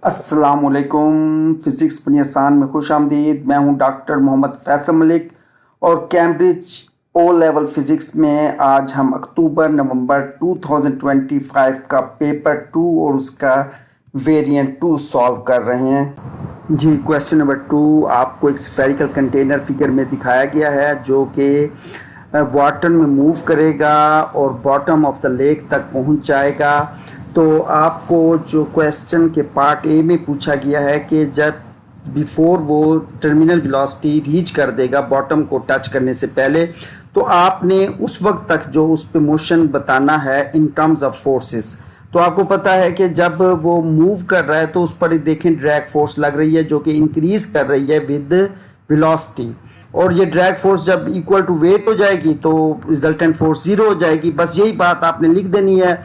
अस्सलामुअलैकुम। फ़िज़िक्स बनी आसान में खुश आमदीद। मैं हूं डॉक्टर मोहम्मद फैसल मलिक और कैम्ब्रिज ओ लेवल फ़िज़िक्स में आज हम अक्टूबर नवंबर 2025 का पेपर 2 और उसका वेरिएंट 2 सॉल्व कर रहे हैं। जी, क्वेश्चन नंबर 2 आपको एक स्फेरिकल कंटेनर फिगर में दिखाया गया है जो कि वाटर में मूव करेगा और बॉटम ऑफ द लेक तक पहुंच जाएगा। तो आपको जो क्वेश्चन के पार्ट ए में पूछा गया है कि जब बिफोर वो टर्मिनल वेलोसिटी रीच कर देगा बॉटम को टच करने से पहले, तो आपने उस वक्त तक जो उस पे मोशन बताना है इन टर्म्स ऑफ फोर्सेस। तो आपको पता है कि जब वो मूव कर रहा है तो उस पर देखें ड्रैग फोर्स लग रही है जो कि इंक्रीज कर रही है विद वेलोसिटी, और ये ड्रैग फोर्स जब इक्वल टू वेट हो जाएगी तो रिजल्टेंट फोर्स जीरो हो जाएगी। बस यही बात आपने लिख देनी है,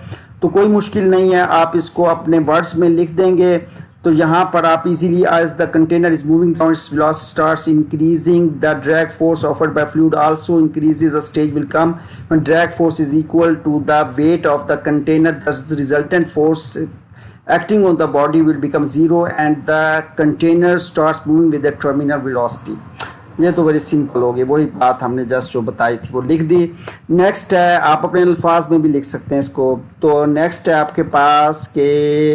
तो कोई मुश्किल नहीं है, आप इसको अपने वर्ड्स में लिख देंगे। तो यहाँ पर आप easily as the container is moving down its velocity starts increasing the drag force offered by fluid also increases. A stage will come when drag force is equal to the weight of the container, thus the resultant force acting on the body will become zero and the container starts moving with the terminal velocity। ये तो बड़ी simple हो गई, वही बात हमने just जो बताई थी वो लिख दी। नेक्स्ट है, आप अपने अल्फाज में भी लिख सकते हैं इसको। तो नेक्स्ट है आपके पास के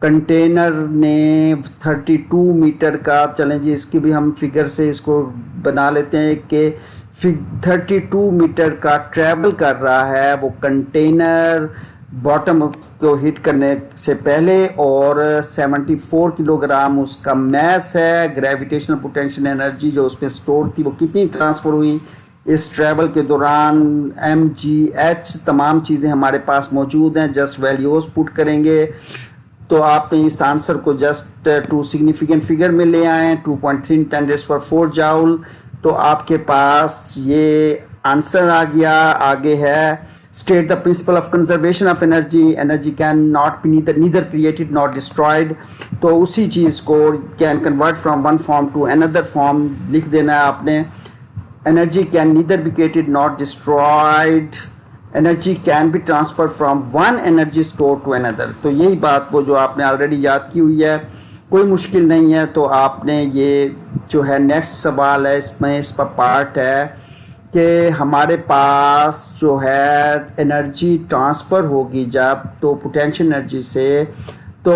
कंटेनर ने 32 मीटर का, चलें जी इसकी भी हम फिगर से इसको बना लेते हैं कि 32 मीटर का ट्रैवल कर रहा है वो कंटेनर बॉटम को हिट करने से पहले, और 74 किलोग्राम उसका मैस है। ग्रेविटेशनल पोटेंशियल एनर्जी जो उसमें स्टोर थी वो कितनी ट्रांसफ़र हुई इस ट्रैवल के दौरान, mgh, तमाम चीज़ें हमारे पास मौजूद हैं। जस्ट वैल्यूज़ पुट करेंगे तो आप इस आंसर को जस्ट टू सिग्निफिकेंट फिगर में ले आएँ, 2.3 10⁴ जाउल। तो आपके पास ये आंसर आ गया। आगे है state the principle of conservation of energy, energy can not be neither created nor destroyed। तो उसी चीज़ को can convert from one form to another form लिख देना है आपने। energy can neither be created nor destroyed, energy can be transferred from one energy store to another। तो यही बात वो जो आपने ऑलरेडी याद की हुई है, कोई मुश्किल नहीं है। तो आपने ये जो है नेक्स्ट सवाल है इसमें इस पर पार्ट है कि हमारे पास जो है एनर्जी ट्रांसफ़र होगी जब, तो पोटेंशियल एनर्जी से, तो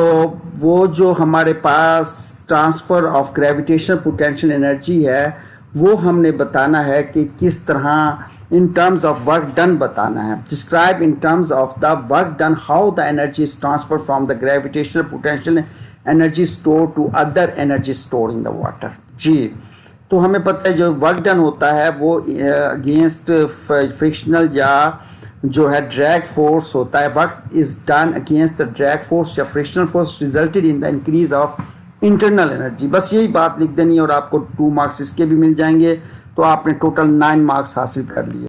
वो जो हमारे पास transfer of gravitational potential energy है वो हमने बताना है कि किस तरह in terms of work done बताना है। Describe in terms of the work done how the energy is transfer from the gravitational potential energy store to other energy store in the water. जी, तो हमें पता है जो वर्क डन होता है वो अगेंस्ट फ्रिक्शनल या जो है ड्रैग फोर्स होता है। Work is done against the drag force या frictional force resulted in the increase of internal energy. बस यही बात लिख देनी और आपको 2 मार्क्स इसके भी मिल जाएंगे। तो आपने टोटल 9 मार्क्स हासिल कर लिए।